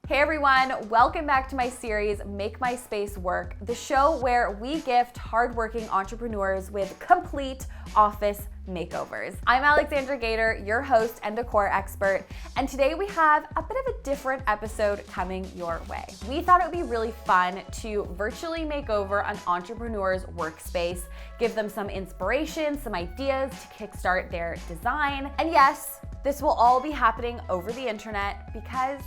Hey everyone, welcome back to my series, Make My Space Work, the show where we gift hardworking entrepreneurs with complete office makeovers. I'm Alexandra Gator, your host and decor expert, and today we have a bit of a different episode coming your way. We thought it would be really fun to virtually make over an entrepreneur's workspace, give them some inspiration, some ideas to kickstart their design, and yes, this will all be happening over the internet because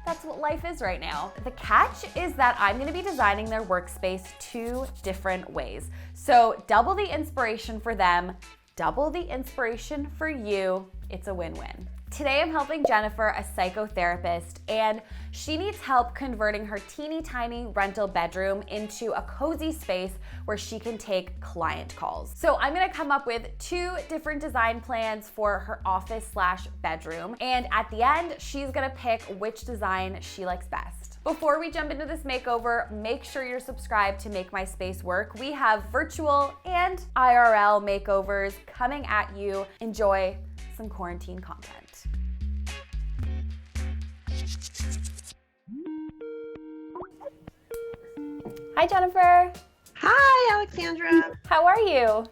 that's what life is right now. The catch is that I'm gonna be designing their workspace two different ways. So double the inspiration for them, double the inspiration for you. It's a win-win. Today I'm helping Jennifer, a psychotherapist, and she needs help converting her teeny tiny rental bedroom into a cozy space where she can take client calls. So I'm gonna come up with two different design plans for her office/bedroom, and at the end, she's gonna pick which design she likes best. Before we jump into this makeover, make sure you're subscribed to Make My Space Work. We have virtual and IRL makeovers coming at you. Enjoy some quarantine content. Hi, Jennifer. Hi, Alexandra. How are you?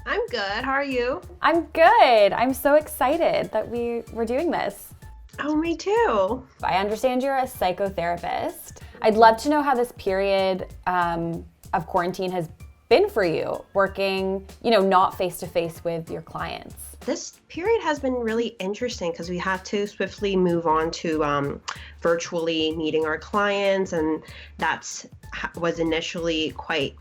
I'm good. How are you? I'm good. I'm so excited that we're doing this. Oh, me too. I understand you're a psychotherapist. I'd love to know how this period of quarantine has been for you, working, not face-to-face with your clients. This period has been really interesting because we had to swiftly move on to virtually meeting our clients, and was initially quite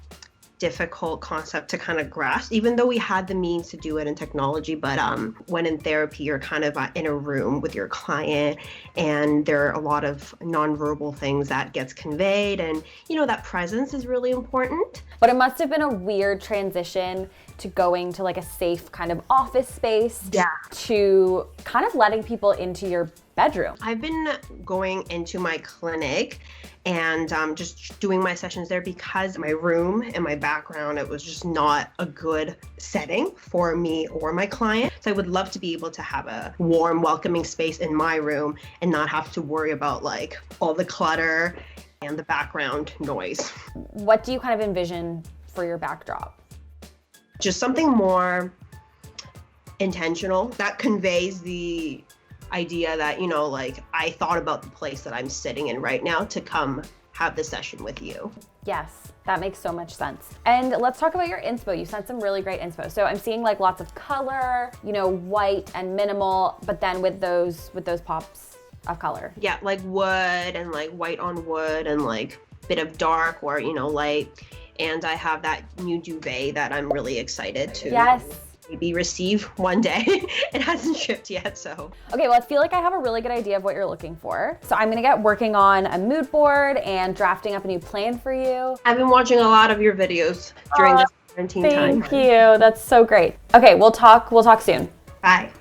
difficult concept to kind of grasp, even though we had the means to do it in technology. But when in therapy, you're kind of in a room with your client, and there are a lot of nonverbal things that gets conveyed, and that presence is really important. But it must have been a weird transition to going to like a safe kind of office space, to kind of letting people into your bedroom. I've been going into my clinic and just doing my sessions there because my room and my background, it was just not a good setting for me or my client. So I would love to be able to have a warm, welcoming space in my room and not have to worry about like all the clutter and the background noise. What do you kind of envision for your backdrop? Just something more intentional that conveys the idea that, I thought about the place that I'm sitting in right now to come have this session with you. Yes, that makes so much sense. And let's talk about your inspo. You sent some really great inspo. So I'm seeing like lots of color, white and minimal, but then with those pops of color. Yeah, like wood and like white on wood and like bit of dark or, light. And I have that new duvet that I'm really excited to maybe receive one day. It hasn't shipped yet, so. Okay, well, I feel like I have a really good idea of what you're looking for. So I'm gonna get working on a mood board and drafting up a new plan for you. I've been watching a lot of your videos during this quarantine time. Thank you, that's so great. Okay, we'll talk soon. Bye.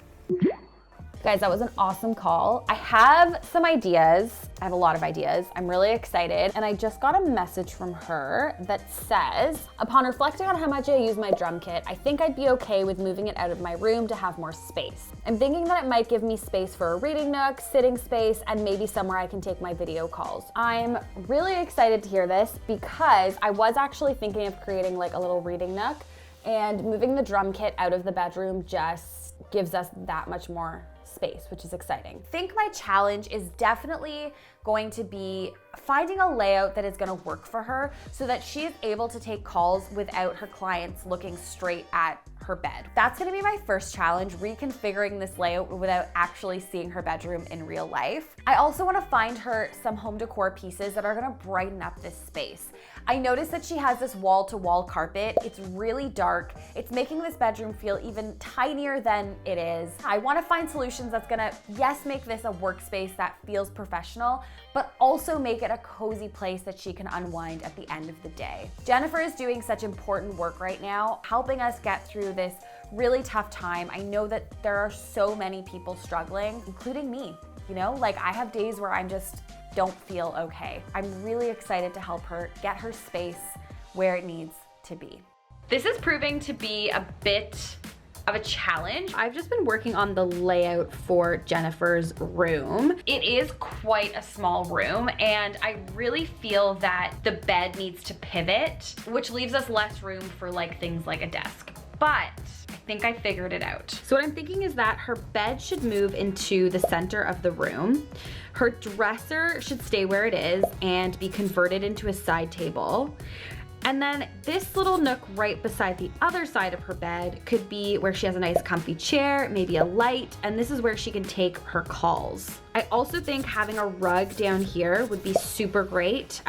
Guys, that was an awesome call. I have some ideas. I have a lot of ideas. I'm really excited. And I just got a message from her that says, upon reflecting on how much I use my drum kit, I think I'd be okay with moving it out of my room to have more space. I'm thinking that it might give me space for a reading nook, sitting space, and maybe somewhere I can take my video calls. I'm really excited to hear this because I was actually thinking of creating like a little reading nook, and moving the drum kit out of the bedroom just gives us that much more space, which is exciting. I think my challenge is definitely going to be finding a layout that is going to work for her so that she is able to take calls without her clients looking straight at her bed. That's going to be my first challenge, reconfiguring this layout without actually seeing her bedroom in real life. I also want to find her some home decor pieces that are going to brighten up this space. I noticed that she has this wall-to-wall carpet. It's really dark. It's making this bedroom feel even tinier than it is. I want to find solutions that's gonna, yes, make this a workspace that feels professional, but also make it a cozy place that she can unwind at the end of the day. Jennifer is doing such important work right now, helping us get through this really tough time. I know that there are so many people struggling, including me. I have days where I'm just don't feel okay. I'm really excited to help her get her space where it needs to be. This is proving to be a bit of a challenge. I've just been working on the layout for Jennifer's room. It is quite a small room, and I really feel that the bed needs to pivot, which leaves us less room for like things like a desk. But I think I figured it out. So what I'm thinking is that her bed should move into the center of the room. Her dresser should stay where it is and be converted into a side table. And then this little nook right beside the other side of her bed could be where she has a nice comfy chair, maybe a light, and this is where she can take her calls. I also think having a rug down here would be super great,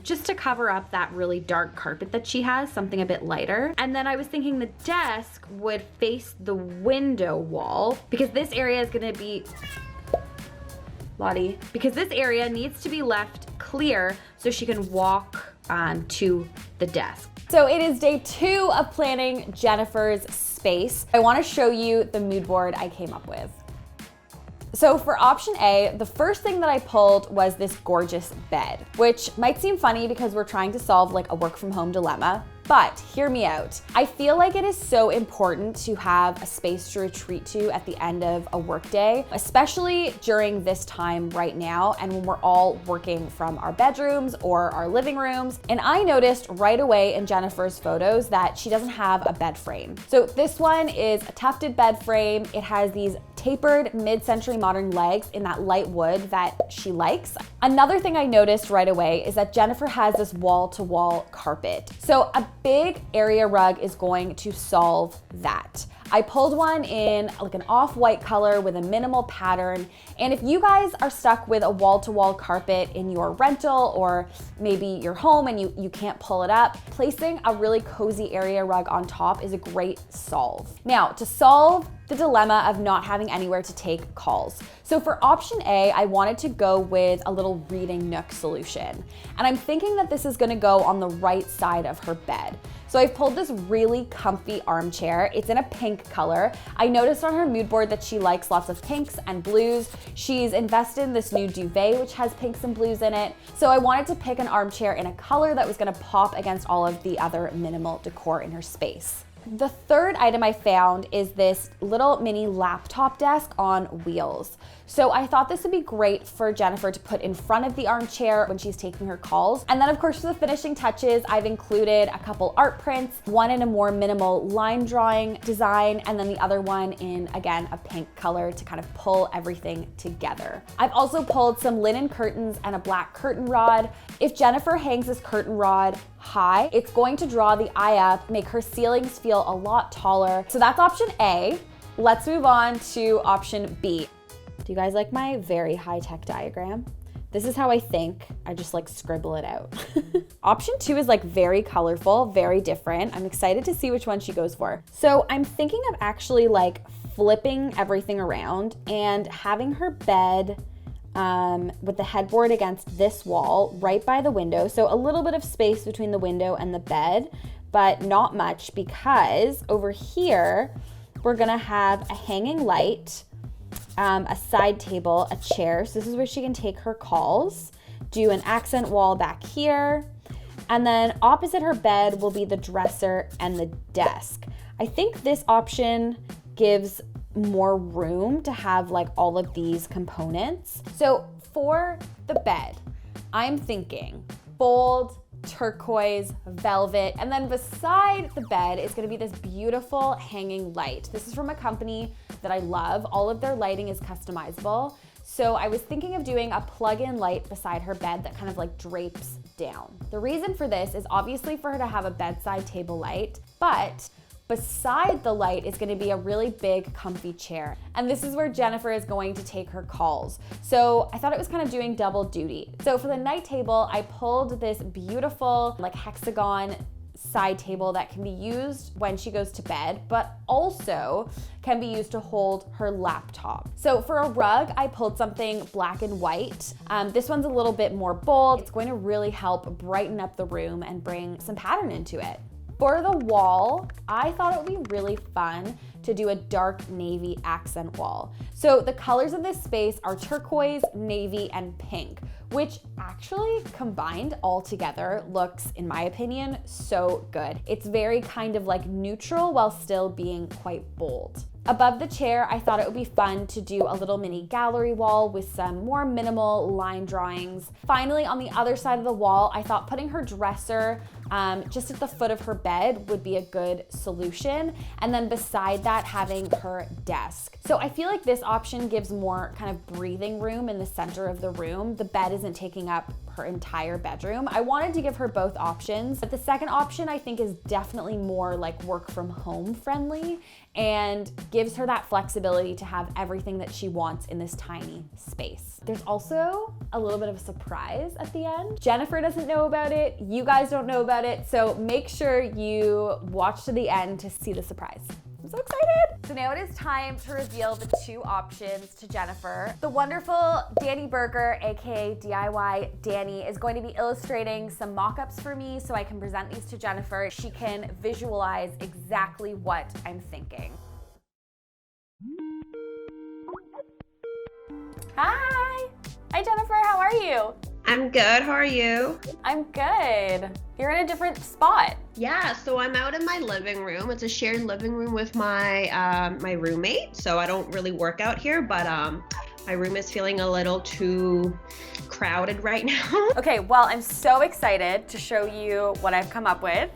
just to cover up that really dark carpet that she has, something a bit lighter. And then I was thinking the desk would face the window wall because this area is gonna be, Lottie, because this area needs to be left clear so she can walk to the desk. So it is day 2 of planning Jennifer's space. I want to show you the mood board I came up with. So for option A, the first thing that I pulled was this gorgeous bed, which might seem funny because we're trying to solve like a work from home dilemma, but hear me out. I feel like it is so important to have a space to retreat to at the end of a workday, especially during this time right now and when we're all working from our bedrooms or our living rooms. And I noticed right away in Jennifer's photos that she doesn't have a bed frame. So this one is a tufted bed frame. It has these tapered mid-century modern legs in that light wood that she likes. Another thing I noticed right away is that Jennifer has this wall-to-wall carpet. So a big area rug is going to solve that. I pulled one in like an off-white color with a minimal pattern. And if you guys are stuck with a wall-to-wall carpet in your rental or maybe your home and you can't pull it up, placing a really cozy area rug on top is a great solve. Now, to solve the dilemma of not having anywhere to take calls. So for option A, I wanted to go with a little reading nook solution. And I'm thinking that this is gonna go on the right side of her bed. So I've pulled this really comfy armchair. It's in a pink color. I noticed on her mood board that she likes lots of pinks and blues. She's invested in this new duvet, which has pinks and blues in it. So I wanted to pick an armchair in a color that was gonna pop against all of the other minimal decor in her space. The third item I found is this little mini laptop desk on wheels. So I thought this would be great for Jennifer to put in front of the armchair when she's taking her calls. And then of course for the finishing touches, I've included a couple art prints, one in a more minimal line drawing design, and then the other one in, again, a pink color to kind of pull everything together. I've also pulled some linen curtains and a black curtain rod. If Jennifer hangs this curtain rod high, it's going to draw the eye up, make her ceilings feel a lot taller. So that's option A. Let's move on to option B. Do you guys like my very high-tech diagram? This is how I think. I just like scribble it out. Option 2 is like very colorful, very different. I'm excited to see which one she goes for. So I'm thinking of actually like flipping everything around and having her bed with the headboard against this wall right by the window. So a little bit of space between the window and the bed, but not much because over here, we're gonna have a hanging light, a side table, a chair. So this is where she can take her calls, do an accent wall back here. And then opposite her bed will be the dresser and the desk. I think this option gives more room to have like all of these components. So for the bed, I'm thinking bold, turquoise, velvet, and then beside the bed is gonna be this beautiful hanging light. This is from a company that I love. All of their lighting is customizable. So I was thinking of doing a plug-in light beside her bed that kind of like drapes down. The reason for this is obviously for her to have a bedside table light, but beside the light is gonna be a really big, comfy chair. And this is where Jennifer is going to take her calls. So I thought it was kind of doing double duty. So for the night table, I pulled this beautiful like hexagon side table that can be used when she goes to bed, but also can be used to hold her laptop. So for a rug, I pulled something black and white. This one's a little bit more bold. It's going to really help brighten up the room and bring some pattern into it. For the wall, I thought it would be really fun to do a dark navy accent wall. So the colors of this space are turquoise, navy, and pink, which actually combined all together looks, in my opinion, so good. It's very kind of like neutral while still being quite bold. Above the chair, I thought it would be fun to do a little mini gallery wall with some more minimal line drawings. Finally, on the other side of the wall, I thought putting her dresser just at the foot of her bed would be a good solution. And then beside that, having her desk. So I feel like this option gives more kind of breathing room in the center of the room. The bed isn't taking up her entire bedroom. I wanted to give her both options, but the second option I think is definitely more like work from home friendly and gives her that flexibility to have everything that she wants in this tiny space. There's also a little bit of a surprise at the end. Jennifer doesn't know about it, you guys don't know about it, so make sure you watch to the end to see the surprise. I'm so excited. So now it is time to reveal the two options to Jennifer. The wonderful Danie Berger, aka DIY Danie, is going to be illustrating some mock-ups for me so I can present these to Jennifer. She can visualize exactly what I'm thinking. Hi. Hi Jennifer, how are you? I'm good. How are you? I'm good. You're in a different spot. Yeah, so I'm out in my living room. It's a shared living room with my my roommate. So I don't really work out here, but my room is feeling a little too crowded right now. Okay, well, I'm so excited to show you what I've come up with.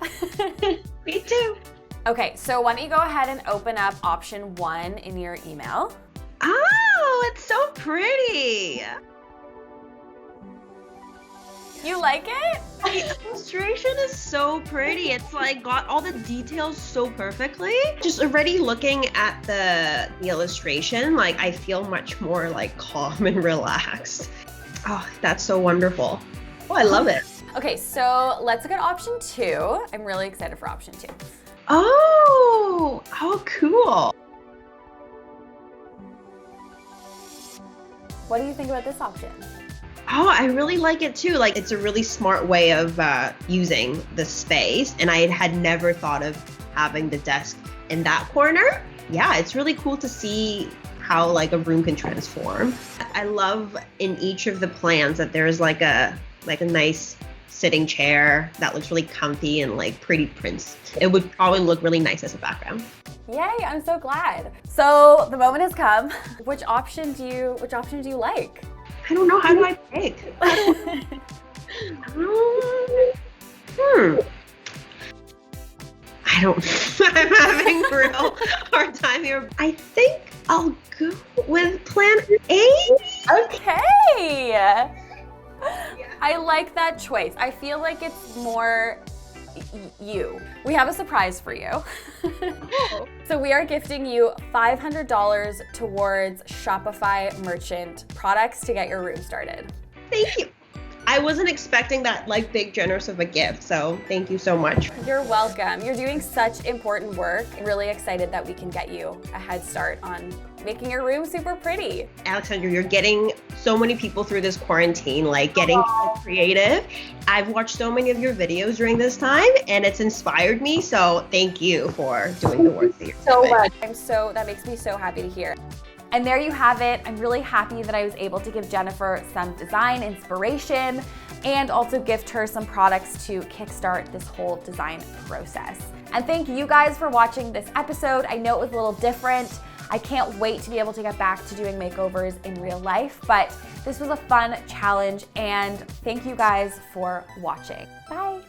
Me too. Okay, so why don't you go ahead and open up option 1 in your email. Oh, it's so pretty. You like it? The illustration is so pretty. It's like got all the details so perfectly. Just already looking at the illustration, like I feel much more like calm and relaxed. Oh, that's so wonderful. Oh, I love it. Okay, so let's look at option 2. I'm really excited for option 2. Oh, how cool. What do you think about this option? Oh, I really like it too. Like it's a really smart way of using the space, and I had never thought of having the desk in that corner. Yeah, it's really cool to see how like a room can transform. I love in each of the plans that there's like a nice sitting chair that looks really comfy and like pretty prints. It would probably look really nice as a background. Yay, I'm so glad. So the moment has come. Which option do you like? I don't know. How do I pick? I don't. I'm having a real hard time here. I think I'll go with plan A. Okay. I like that choice. I feel like it's more you. We have a surprise for you. So we are gifting you $500 towards Shopify merchant products to get your room started. Thank you. I wasn't expecting that like big generous of a gift, so thank you so much. You're welcome. You're doing such important work. I'm really excited that we can get you a head start on making your room super pretty. Alexandra, you're getting so many people through this quarantine, like getting creative. I've watched so many of your videos during this time and it's inspired me, so thank you for doing the work that you're doing. Much. That makes me so happy to hear. And there you have it. I'm really happy that I was able to give Jennifer some design inspiration and also gift her some products to kickstart this whole design process. And thank you guys for watching this episode. I know it was a little different. I can't wait to be able to get back to doing makeovers in real life, but this was a fun challenge and thank you guys for watching. Bye.